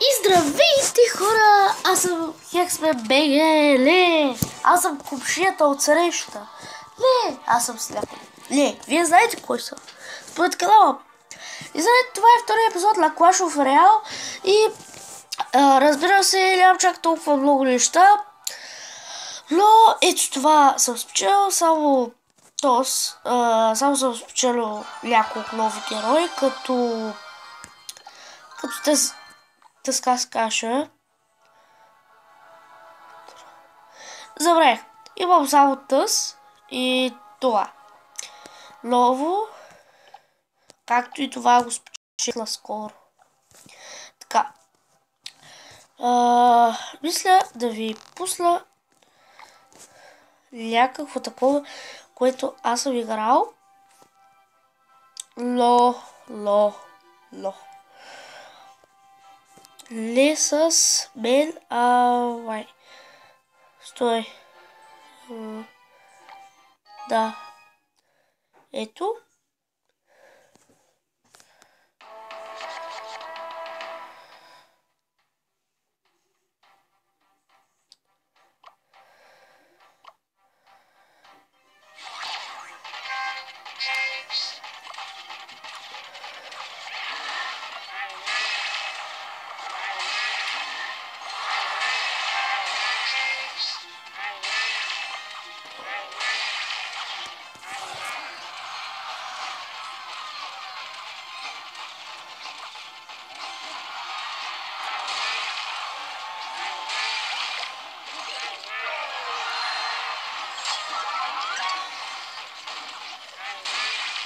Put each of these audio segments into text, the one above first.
И здравейте, хора! Аз съм Хексмен БГ. Аз съм купшията от среща. Аз съм Сляпо. Вие знаете кой съм. Според канала. И знаете, това е втория епизод на Clash of Royale. И разбира се, нямам чак толкова много неща. Но ето това съм спечелил. Само съм спечелил няколко нови герои, като тъска с каша. Забравих. Имам само тъс и това. Ново. Както и това го спечеля скоро. Така. Мисля да ви пусна някакво такова, което аз съм играл. Не с мен, Стой. Да. Ето.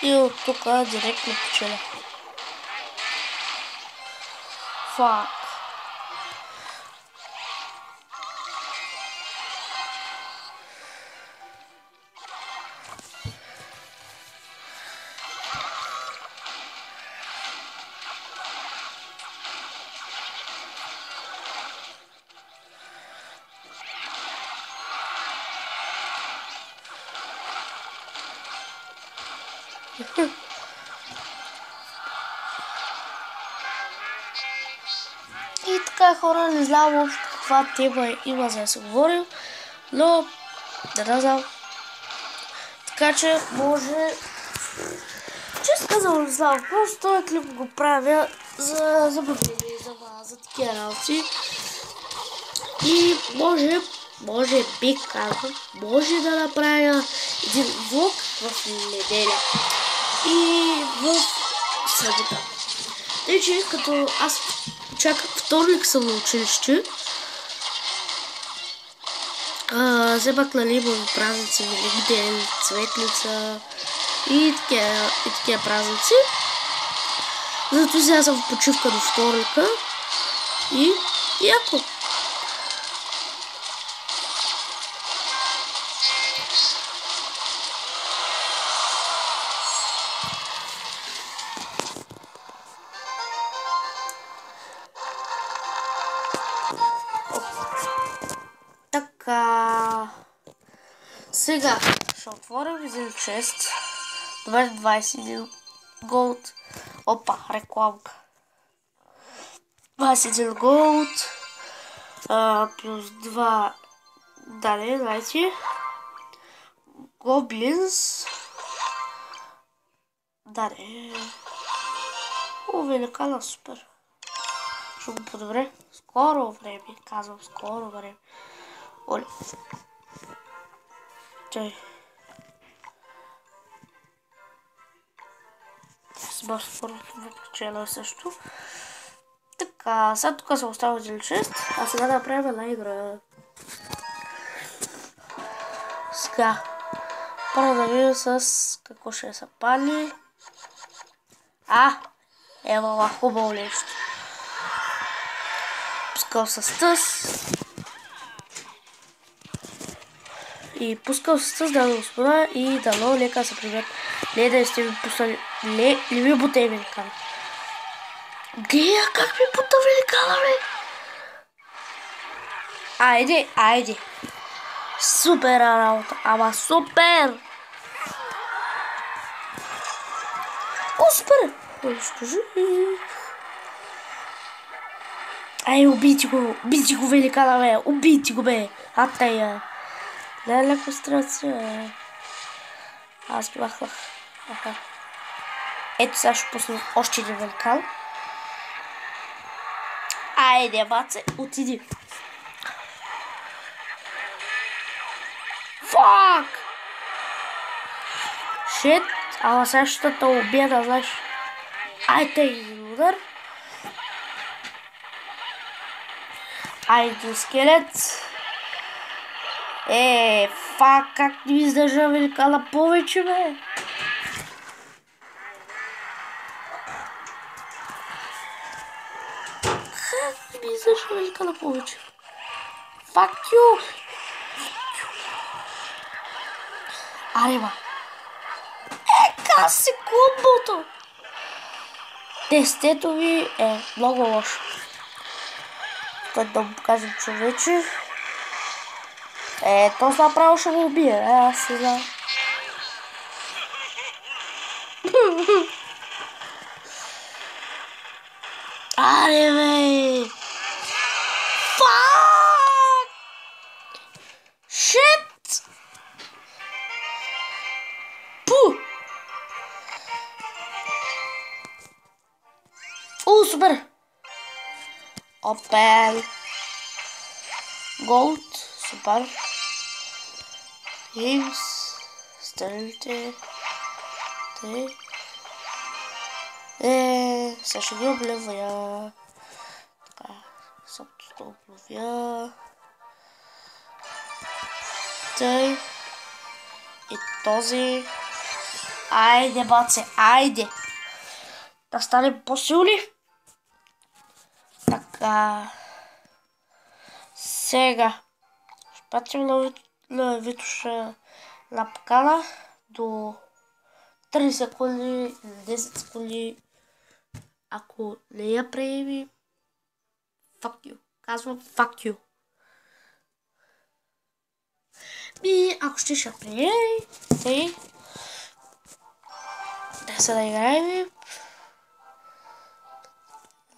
И от тук директно печеля. Фак. И така, хора, не знам въобще каква тема има за да се говорим, но не знам. Така че може... Често казвам, не знам, просто този клип го правя за забавление, за вас, за такива работи. И може би казвам, може да направя един влог в неделя и в събота. Тъй, че като аз чак вторник съм на училище, вземах, нали, имам празници, Великден, Цветница и такива празници. Зато сега съм в почивка до вторника и яко. Така. Сега ще отворим един чест. Добре, 21 голд. Опа, рекламка. 21 голд. Плюс 2. Далее, знаете. Гоблинс. Далее. Великана, супер. Ще го подобре. Скоро време, казвам, скоро време. Оле. Чай. С бързо първото печеля също. Така, сега тук съм оставил 1-6, а сега да направим една игра. Сега. Първо да видим с какво ще се пали. Ева, хубаво нещо. Пускал с тъс. И пускал с тъс, да господа, и дано лека се привет. Не да сте ми пуснали. Не ми бутай великана. Как ми бута великана, бе? Айде. Супер работа, ама супер! О, супер! Унищожи! Ай, убийте го, великана, бе, убийте го, бе, атая. Леле, концентрация. Аз махнах. Аха. Ето сега ще пусна още един великан. Айде, баце, отиди. Фак! Шит, ама сега ще те убия, да знаеш. Айде, един удар. Айде, скелет. Фак, как не ми издържа великана повече, бе? Как не ми издържа великана повече? Fuck you! Аре, ба. Как си комбото? Тестето ви е много лошо. Който да му покажем човече. То направо ще го убие. Аз си знам. Аре, бе! Фак! Шит! Пу! Супер! Опен! Голд! Супер! Геймс! Стрелите! Те! Сега ще ги облевя. Така, съпто да облевя. Тъй. И този. Айде, баце, айде! Да станем по-силни. Така. Сега. Ще пратим на Витуша лапкана до 3 секунди, 10 секунди. Ако не я приеми, fuck you. Казвам fuck you. И ако ще приеми, тъй. Да се да играем.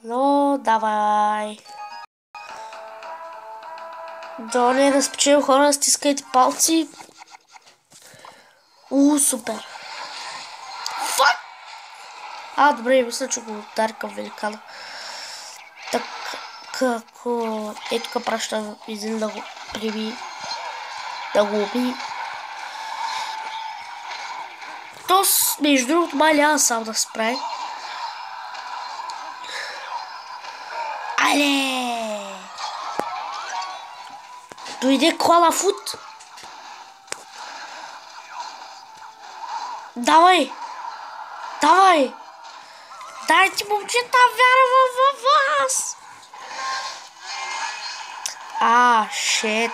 Но давай. Доле да спечелим, хора, стискайте палци. Супер. Фак! Добре, мисля, че го удари към великана. Така, ако тук праща един да го приби, да го уби. То, между другото, май няма сам да справи. Айде! Дойде Коала Фут. Давай! Давай! Дайте, момчета, вярвам във вас! Шит!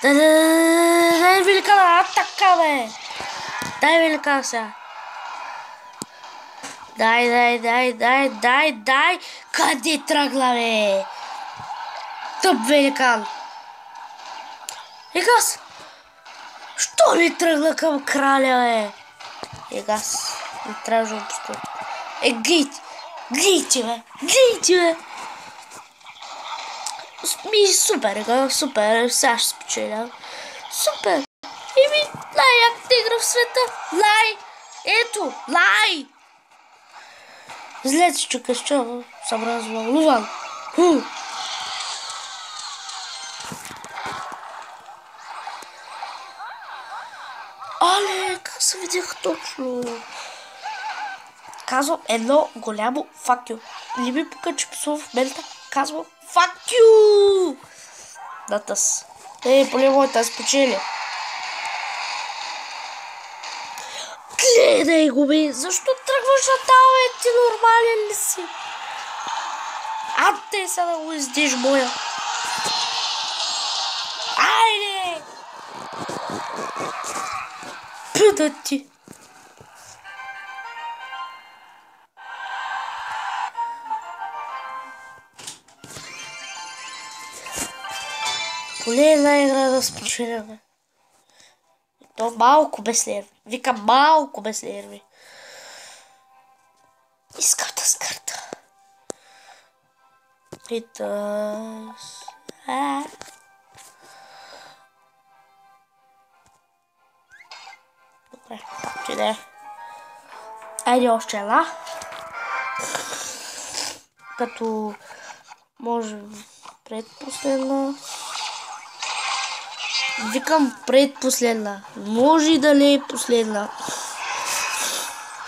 Давай, великана, така, бе! Дай великана сега! Дай! Къде тръгна, бе? Тъп великан! Егас! Що ли тръгна към краля, бе? Егас! Не трябва да обстоя. Глейте, бе! Супер, Егас, супер! Сега ще спечеля. Супер! Най-яката игра в света! Лай! Ето! Лай! Зле се чука, с чого съм развълнуван. Але, как се видях точно? Казвам едно голямо fuck you. Не ми пука, че псува в момента. Казвам fuck you! Натъс. Поле моята спечели. Гледай го, бе! Защо тръгваш на това, бе? Ти нормален ли си? Те са да го издиш, боя. Айде! Пъда ти! Поне една игра да спечеляме. То малко без нерви. Вика малко без нерви. Изкарта с карта. Питъс. Добре, както и да е. Айде още една. Като може предпоследна. Викам предпоследна. Може и да не е последна.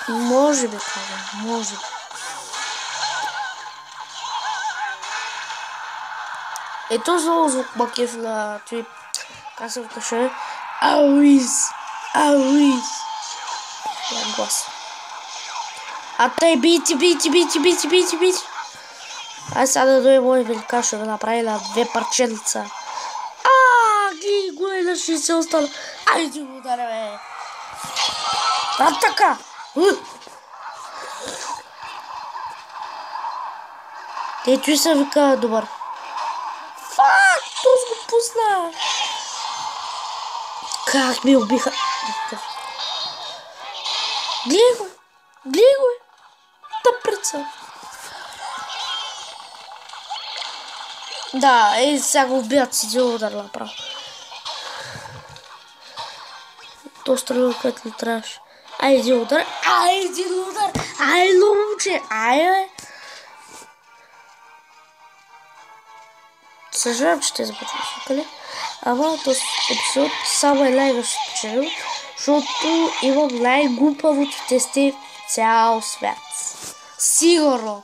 Може би, може би. Ето зло звук макев на той. Как се вкаше? Ауиз! Ауиз! Я глас. А тъй бити. Ай сега да дойде мой велика, ще го направи на 2 парченца. Ги го е на 60 остана. Айде го ударя, бе. А така. Ето и се вика добър. Фак, този го пусна. Как ми убиха. Гледай го. Тъприца. Да, сега го убият си един удар направо. То стрелил където ли трябваше. Айде удар. Ай, луче. Ай. Съжалявам, че те започват свикали. Ама този епизод само една ще спечелил, защото имам най-глупавото тесте в цял свят. Сигурно.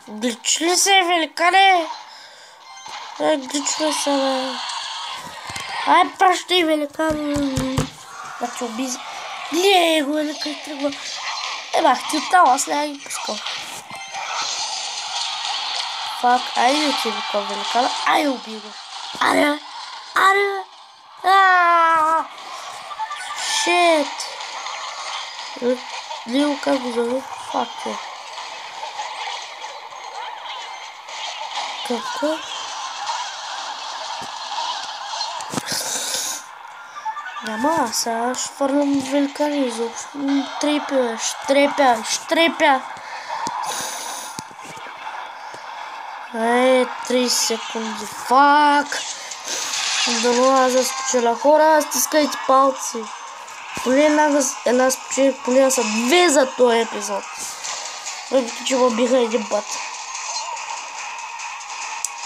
Глич ли се, великане? Глич ли се, бе? Ай, пращай, великан. Да те обизи. Гледай го, великан, тръгва. Бах ти оттам, аз не ги пускал. Фак, айде да ти викам, великана. Ай, уби го. Аре. Шет. Гледай го как го зове. Фак, е. Какво? Няма, сега ще върнам великани изобщо. Штрепя. 30 секунди. Фак! Дано аз да спечеля. Хора, стискайте палци. Поне една спечелих, поне са 2 за този епизод. Въпреки, че ме биха един път.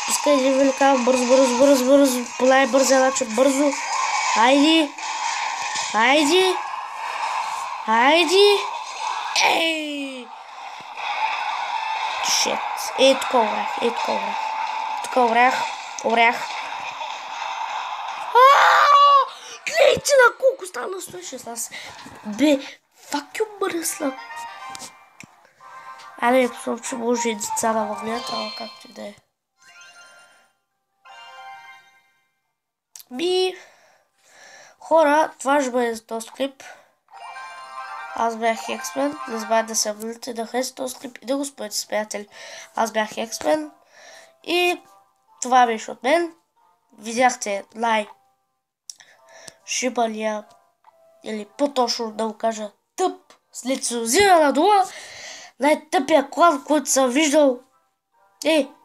Стискайте великан, бързо. По най-бързия начин, бързо. Айди! Ей! Шет. Тук обрях. Гледайте на колко стана 116. Бе, фак ю мръсна. Айде, посъм, че може и деца да ме гледат, ама както и да е. Хора, това ще бъде за този клип. Аз бях Хексмен. Не забравяйте да се абонирате, да харесате този клип и да го споделите с приятели. Аз бях Хексмен. И това беше от мен. Видяхте шибания, или по-точно да го кажа тъп, след цензурна дума, най-тъпия клан, който съм виждал.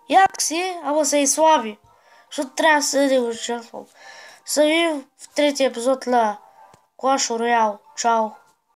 Як си, ама се и слаби. Защото трябва да се да го участвам. Съм в третия епизод на Clash Royale. Чао!